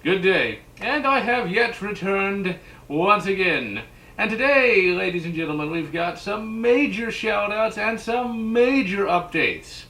Good day, and I have yet returned once again. And today, ladies and gentlemen, we've got some major shout-outs and some major updates.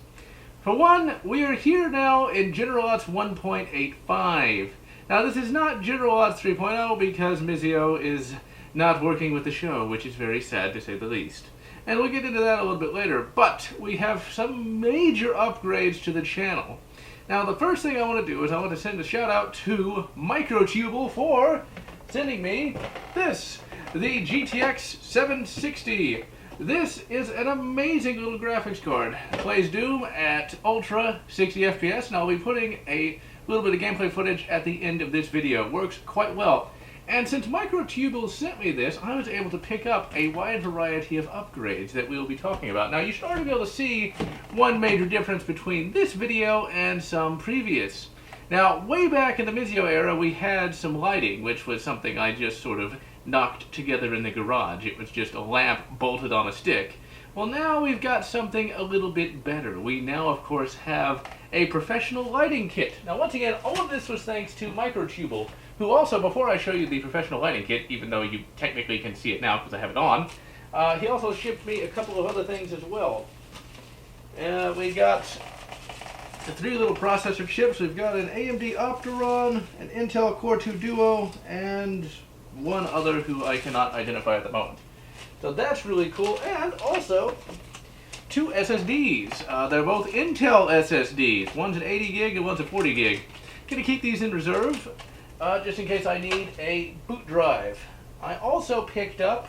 For one, we are here now in GeneralLotz 1.85. Now, this is not GeneralLotz 3.0 because Mizio is not working with the show, which is very sad to say the least. And we'll get into that a little bit later, but we have some major upgrades to the channel. Now, the first thing I want to do is I want to send a shout out to Microtubal for sending me this, the GTX 760. This is an amazing little graphics card. It plays Doom at Ultra 60 FPS, and I'll be putting a little bit of gameplay footage at the end of this video. It works quite well. And since Microtubal sent me this, I was able to pick up a wide variety of upgrades that we'll be talking about. Now, you should already be able to see one major difference between this video and some previous. Now, way back in the Mizio era, we had some lighting, which was something I just sort of knocked together in the garage. It was just a lamp bolted on a stick. Well, now we've got something a little bit better. We now, of course, have a professional lighting kit. Now, once again, all of this was thanks to Microtubal, who also, before I show you the professional lighting kit, even though you technically can see it now because I have it on, he also shipped me a couple of other things as well. We got the three little processor chips. We've got an AMD Opteron, an Intel Core 2 Duo, and one other who I cannot identify at the moment. So that's really cool, and also two SSDs. They're both Intel SSDs. One's an 80 gig and one's a 40 gig. Gonna keep these in reserve, just in case I need a boot drive. I also picked up,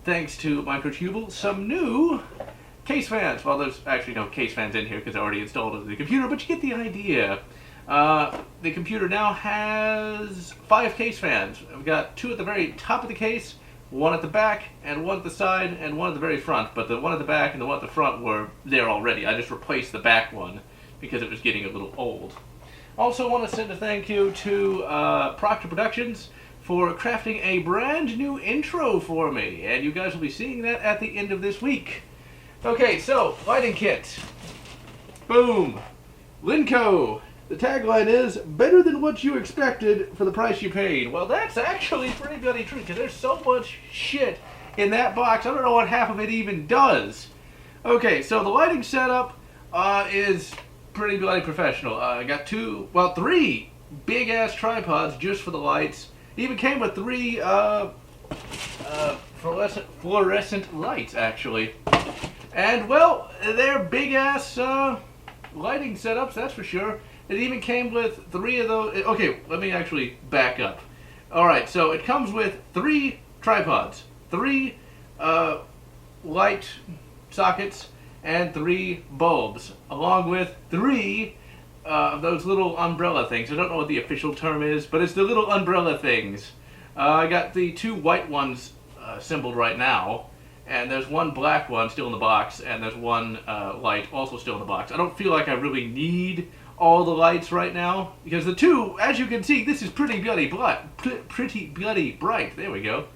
thanks to Microtubal, some new case fans. Well, there's actually no case fans in here because they're already installed into the computer, but you get the idea. The computer now has 5 case fans. I've got 2 at the very top of the case, 1 at the back, and 1 at the side, and 1 at the very front. But the 1 at the back and the 1 at the front were there already. I just replaced the back one because it was getting a little old. Also want to send a thank you to Proctor Productions for crafting a brand new intro for me. And you guys will be seeing that at the end of this week. Okay, so, lighting kit. Boom. Linco. The tagline is, better than what you expected for the price you paid. Well, that's actually pretty bloody true, because there's so much shit in that box, I don't know what half of it even does. Okay, so the lighting setup is pretty bloody professional. I got 3 big-ass tripods just for the lights. It even came with 3 fluorescent lights, actually. And, well, they're big-ass lighting setups, that's for sure. It even came with 3 of those. Okay, let me actually back up. Alright, so it comes with 3 tripods, 3 light sockets, and 3 bulbs, along with 3 of those little umbrella things. I don't know what the official term is, but it's the little umbrella things. I got the 2 white ones assembled right now, and there's 1 black one still in the box, and there's 1 light also still in the box. I don't feel like I really need all the lights right now, because the 2, as you can see, this is pretty bloody bright. There we go.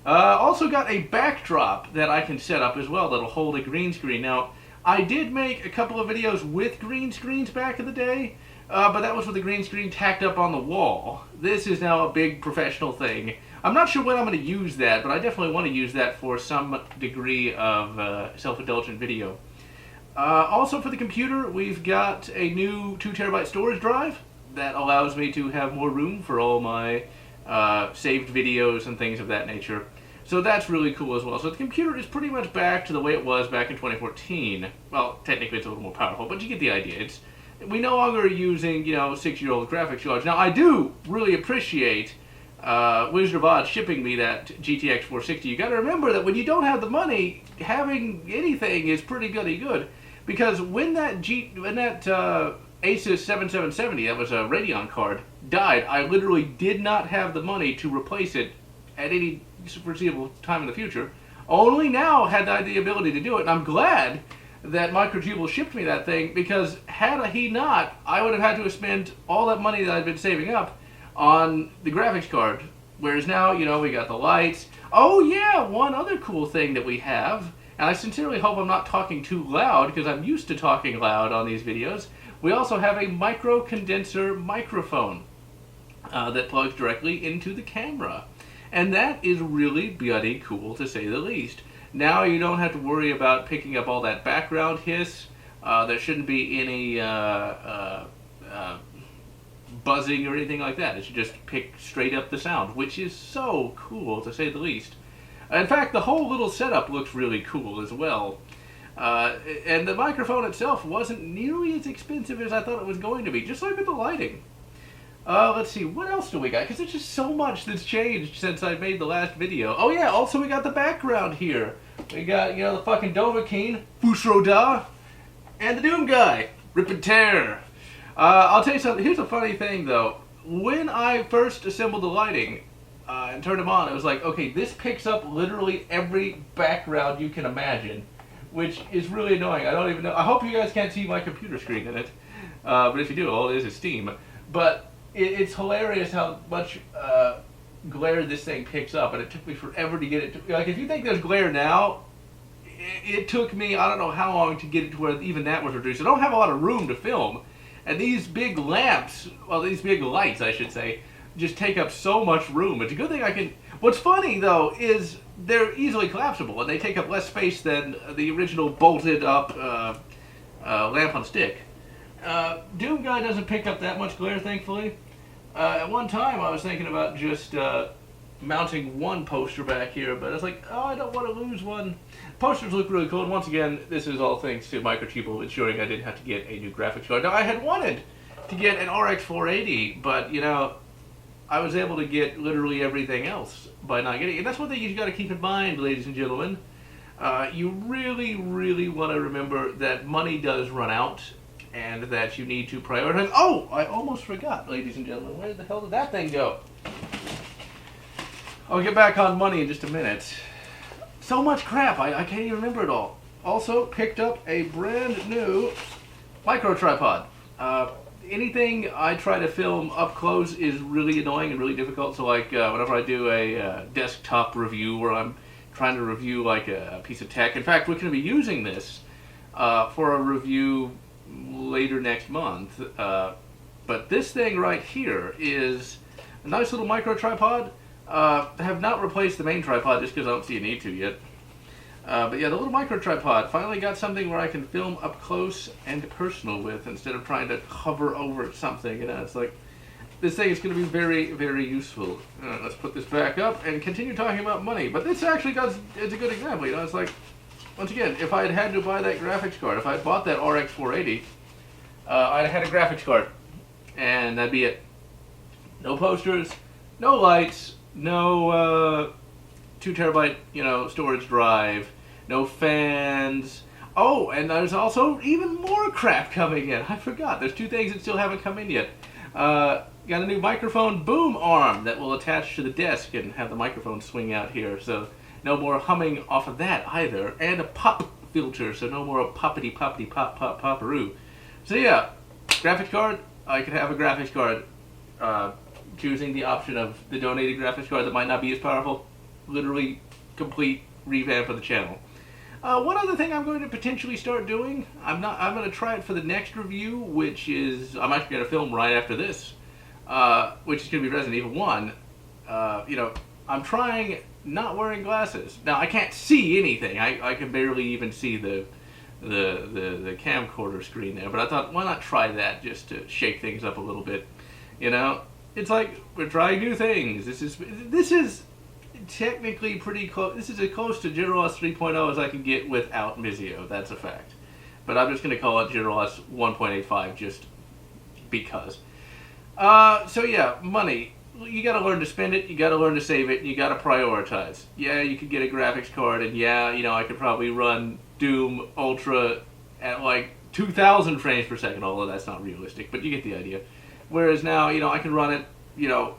Also got a backdrop that I can set up as well that'll hold a green screen. Now, I did make a couple of videos with green screens back in the day, but that was with the green screen tacked up on the wall. This is now a big professional thing. I'm not sure when I'm going to use that, but I definitely want to use that for some degree of self-indulgent video. Also for the computer, we've got a new 2 terabyte storage drive that allows me to have more room for all my saved videos and things of that nature. So that's really cool as well. So the computer is pretty much back to the way it was back in 2014. Well, technically it's a little more powerful, but you get the idea. We no longer are using, 6-year-old graphics cards. Now, I do really appreciate Wizard of Oz shipping me that GTX 460. You got to remember that when you don't have the money, having anything is pretty bloody good. Because when that Asus 7770, that was a Radeon card, died, I literally did not have the money to replace it at any foreseeable time in the future. Only now had I the ability to do it, and I'm glad that Microtubal shipped me that thing, because had he not, I would have had to have spent all that money that I'd been saving up on the graphics card. Whereas now, we got the lights. Oh yeah, one other cool thing that we have, and I sincerely hope I'm not talking too loud, because I'm used to talking loud on these videos. We also have a micro condenser microphone. that plugs directly into the camera. And that is really bloody cool, to say the least. Now you don't have to worry about picking up all that background hiss. There shouldn't be any buzzing or anything like that. It should just pick straight up the sound, which is so cool, to say the least. In fact, the whole little setup looks really cool as well. And the microphone itself wasn't nearly as expensive as I thought it was going to be, just like with the lighting. Let's see, what else do we got? Because there's just so much that's changed since I made the last video. Oh yeah, also we got the background here. We got, the fucking Dovahkiin, Fusroda, and the Doom guy, Rip and Tear. I'll tell you something, here's a funny thing though. When I first assembled the lighting and turned them on, it was like, okay, this picks up literally every background you can imagine, which is really annoying. I don't even know. I hope you guys can't see my computer screen in it. But if you do, all it is Steam. But it's hilarious how much glare this thing picks up, and it took me forever to get it to, like, if you think there's glare now, it took me, I don't know how long to get it to where even that was reduced. I don't have a lot of room to film, and these big lamps, well, these big lights, I should say, just take up so much room. It's a good thing I can, what's funny, though, is they're easily collapsible, and they take up less space than the original bolted up lamp on stick. Doom Guy doesn't pick up that much glare, thankfully. At one time, I was thinking about just mounting one poster back here, but I was like, oh, I don't want to lose one. Posters look really cool, and once again, this is all thanks to Microchip ensuring I didn't have to get a new graphics card. Now, I had wanted to get an RX 480, but, I was able to get literally everything else by not getting it. And that's one thing you've got to keep in mind, ladies and gentlemen. You really, really want to remember that money does run out, and that you need to prioritize. Oh, I almost forgot, ladies and gentlemen. Where the hell did that thing go? I'll get back on money in just a minute. So much crap, I can't even remember it all. Also, picked up a brand new micro tripod. Anything I try to film up close is really annoying and really difficult. So like whenever I do a desktop review where I'm trying to review like a piece of tech. In fact, we're going to be using this for a review later next month. But this thing right here is a nice little micro tripod. I have not replaced the main tripod just because I don't see a need to yet. But yeah, the little micro tripod finally got something where I can film up close and personal with instead of trying to hover over something. It's like, this thing is going to be very, very useful. Let's put this back up and continue talking about money. But this actually it's a good example. It's like, once again, if I had had to buy that graphics card, if I had bought that RX 480, I'd have had a graphics card, and that'd be it. No posters, no lights, no 2 terabyte, storage drive, no fans. Oh, and there's also even more crap coming in. I forgot. There's 2 things that still haven't come in yet. Got a new microphone boom arm that will attach to the desk and have the microphone swing out here. So no more humming off of that either. And a pop filter, so no more poppity poppity pop pop poparoo. So yeah, graphics card. I could have a graphics card. Choosing the option of the donated graphics card that might not be as powerful. Literally complete revamp of the channel. One other thing I'm going to potentially start doing, I'm going to try it for the next review, which is, I'm actually going to film right after this, which is going to be Resident Evil 1. I'm trying not wearing glasses. Now, I can't see anything. I can barely even see the camcorder screen there, but I thought, why not try that just to shake things up a little bit? It's like, we're trying new things. This is technically pretty close. This is as close to GeneralLotz 3.0 as I can get without Mizio. That's a fact. But I'm just going to call it GeneralLotz 1.85 just because. So yeah, money. You got to learn to spend it. You got to learn to save it. You got to prioritize. Yeah, you could get a graphics card, and yeah, I could probably run Doom Ultra at like 2,000 frames per second. Although that's not realistic, but you get the idea. Whereas now, I can run it,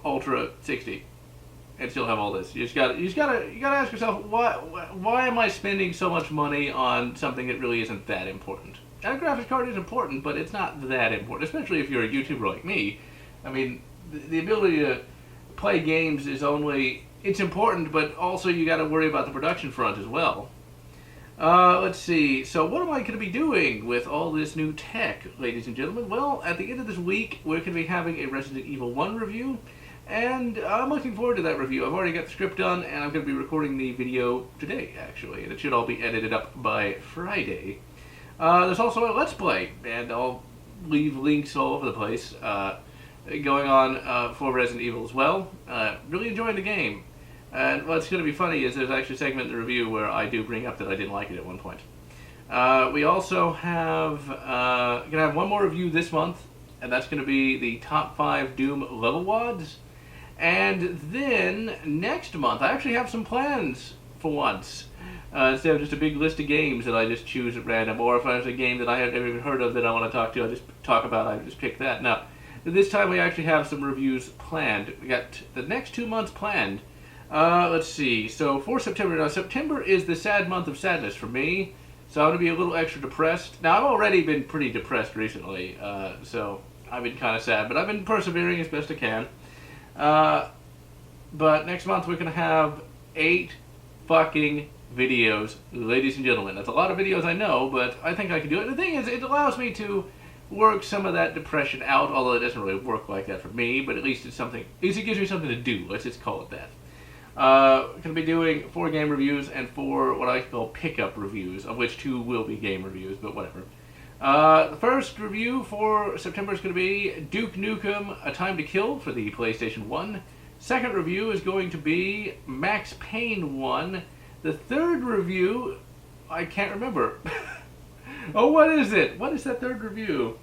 Ultra 60. And still have all this. You gotta ask yourself, why am I spending so much money on something that really isn't that important? And a graphics card is important, but it's not that important, especially if you're a YouTuber like me. I mean, the ability to play games is it's important, but also you gotta worry about the production front as well. Let's see, so what am I going to be doing with all this new tech, ladies and gentlemen? Well, at the end of this week, we're going to be having a Resident Evil 1 review. And I'm looking forward to that review. I've already got the script done, and I'm going to be recording the video today, actually. And it should all be edited up by Friday. There's also a Let's Play, and I'll leave links all over the place going on for Resident Evil as well. Really enjoying the game. And what's going to be funny is there's actually a segment in the review where I do bring up that I didn't like it at one point. We also have going to have one more review this month, and that's going to be the top 5 Doom level WODs. And then next month, I actually have some plans for once. Instead of just a big list of games that I just choose at random, or if there's a game that I have never even heard of that I want to talk to, I just talk about, I just pick that. Now, this time we actually have some reviews planned. We got the next 2 months planned. Let's see. So for September, now September is the sad month of sadness for me, so I'm going to be a little extra depressed. Now, I've already been pretty depressed recently, so I've been kind of sad, but I've been persevering as best I can. But next month we're going to have 8 fucking videos, ladies and gentlemen. That's a lot of videos, I know, but I think I can do it. The thing is, it allows me to work some of that depression out, although it doesn't really work like that for me, but at least it's something, at least it gives me something to do. Let's just call it that. Going to be doing 4 game reviews and 4 what I call pickup reviews, of which 2 will be game reviews, but whatever. The first review for September is going to be Duke Nukem: A Time to Kill for the PlayStation 1. Second review is going to be Max Payne 1. The third review, I can't remember. Oh, what is it? What is that third review?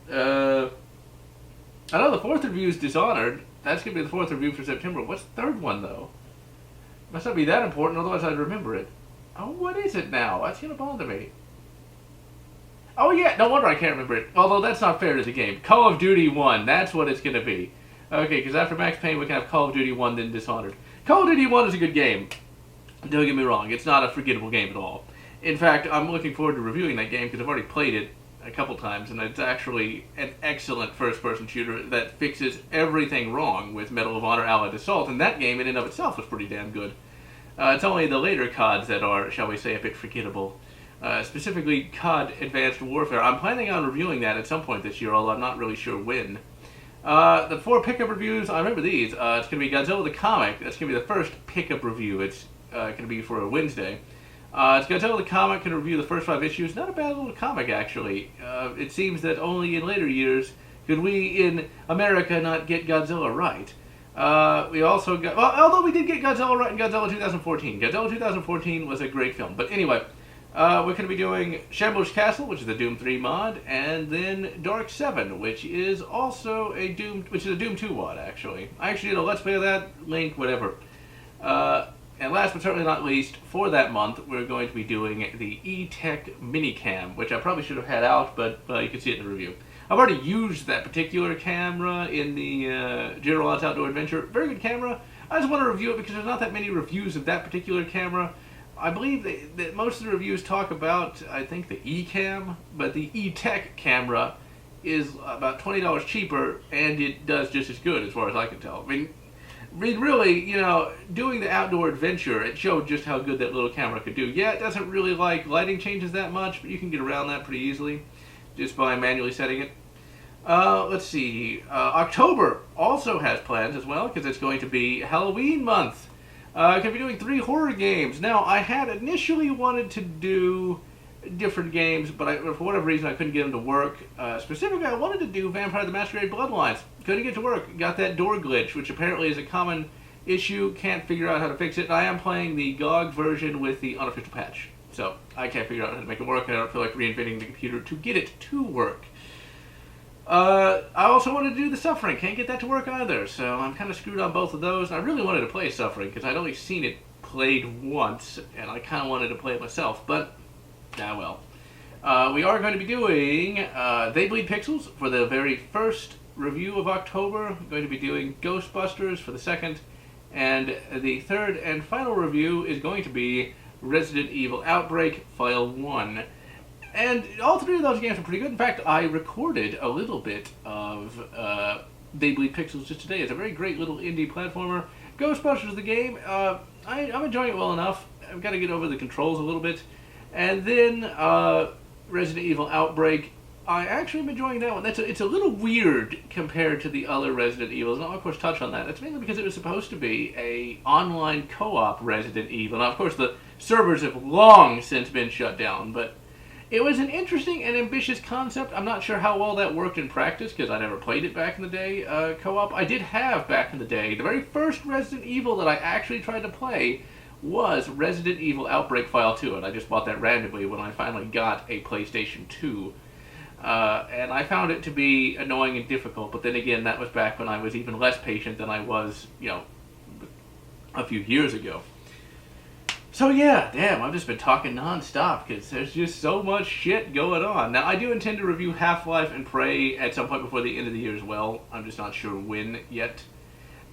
I know the fourth review is Dishonored. That's going to be the 4th review for September. What's the third one, though? Must not be that important, otherwise I'd remember it. Oh, what is it now? That's going to bother me. Oh, yeah, no wonder I can't remember it. Although that's not fair to the game. Call of Duty 1, that's what it's going to be. Okay, because after Max Payne we can have Call of Duty 1, then Dishonored. Call of Duty 1 is a good game. Don't get me wrong, it's not a forgettable game at all. In fact, I'm looking forward to reviewing that game because I've already played it a couple times, and it's actually an excellent first-person shooter that fixes everything wrong with Medal of Honor Allied Assault, and that game in and of itself was pretty damn good. It's only the later CODs that are, shall we say, a bit forgettable. Specifically COD Advanced Warfare. I'm planning on reviewing that at some point this year, although I'm not really sure when. The 4 pickup reviews, I remember these. It's going to be Godzilla the Comic. That's going to be the first pickup review. It's going to be for a Wednesday. It's Godzilla the Comic, can review the first 5 issues. Not a bad little comic, actually. It seems that only in later years could we in America not get Godzilla right. We also got, well, although we did get Godzilla right in Godzilla 2014. Godzilla 2014 was a great film. But anyway, we're going to be doing Shambush Castle, which is the Doom 3 mod, and then Dark 7, which is also a Doom 2 mod, actually. I actually did a Let's Play of that, link, whatever. And last but certainly not least, for that month, we're going to be doing the E-Tech Minicam, which I probably should have had out, but you can see it in the review. I've already used that particular camera in the GeneralLotz Outdoor Adventure. Very good camera. I just want to review it because there's not that many reviews of that particular camera. I believe that most of the reviews talk about, I think, the E-Cam, but the E-Tech camera is about $20 cheaper, and it does just as good as far as I can tell. I mean, really, you know, doing the outdoor adventure, it showed just how good that little camera could do. Yeah, it doesn't really like lighting changes that much, but you can get around that pretty easily just by manually setting it. Let's see. October also has plans as well, because it's going to be Halloween month. Going to be doing 3 horror games. Now, I had initially wanted to do different games, but for whatever reason I couldn't get them to work. Specifically, I wanted to do Vampire the Masquerade Bloodlines. Couldn't get to work. Got that door glitch, which apparently is a common issue. Can't figure out how to fix it. I am playing the GOG version with the unofficial patch, so I can't figure out how to make it work, and I don't feel like reinventing the computer to get it to work. I also wanted to do the Suffering. Can't get that to work either, so I'm kind of screwed on both of those. And I really wanted to play Suffering because I'd only seen it played once, and I kind of wanted to play it myself, but well. We are going to be doing They Bleed Pixels for the very first review of October. We're going to be doing Ghostbusters for the second, and the third and final review is going to be Resident Evil Outbreak File 1. And all 3 of those games are pretty good. In fact, I recorded a little bit of They Bleed Pixels just today. It's a very great little indie platformer. Ghostbusters, the game, I'm enjoying it well enough. I've got to get over the controls a little bit. And then Resident Evil Outbreak, I actually am enjoying that one. It's a little weird compared to the other Resident Evils, and I'll of course touch on that. It's mainly because it was supposed to be a online co-op Resident Evil. Now, of course, the servers have long since been shut down, but it was an interesting and ambitious concept. I'm not sure how well that worked in practice, because I never played it back in the day, co-op. I did have, back in the day, the very first Resident Evil that I actually tried to play was Resident Evil Outbreak File 2, and I just bought that randomly when I finally got a PlayStation 2. And I found it to be annoying and difficult, but then again, that was back when I was even less patient than I was, a few years ago. So yeah, damn, I've just been talking non-stop because there's just so much shit going on. Now, I do intend to review Half-Life and Prey at some point before the end of the year as well. I'm just not sure when yet.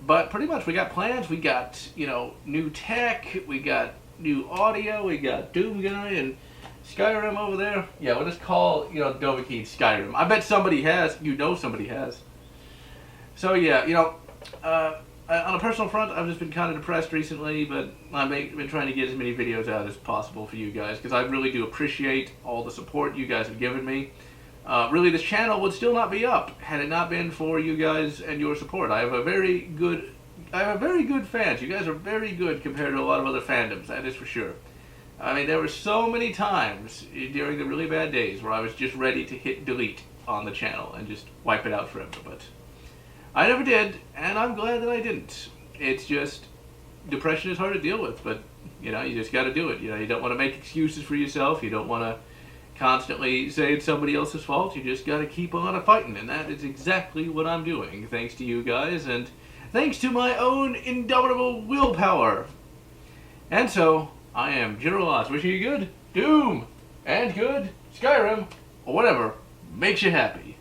But pretty much we got plans. We got, new tech. We got new audio. We got Doom Guy and Skyrim over there. Yeah, we'll just call, Dovahkiin Skyrim. I bet somebody has. Somebody has. So yeah, on a personal front, I've just been kind of depressed recently, but I've been trying to get as many videos out as possible for you guys, because I really do appreciate all the support you guys have given me. Really, this channel would still not be up had it not been for you guys and your support. I have a very good fans. You guys are very good compared to a lot of other fandoms, that is for sure. I mean, there were so many times during the really bad days where I was just ready to hit delete on the channel and just wipe it out forever, but I never did, and I'm glad that I didn't. It's just, depression is hard to deal with, but, you just gotta do it. You don't want to make excuses for yourself. You don't want to constantly say it's somebody else's fault. You just gotta keep on fighting, and that is exactly what I'm doing, thanks to you guys, and thanks to my own indomitable willpower. And so, I am GeneralLotz, wishing you good Doom, and good Skyrim, or whatever makes you happy.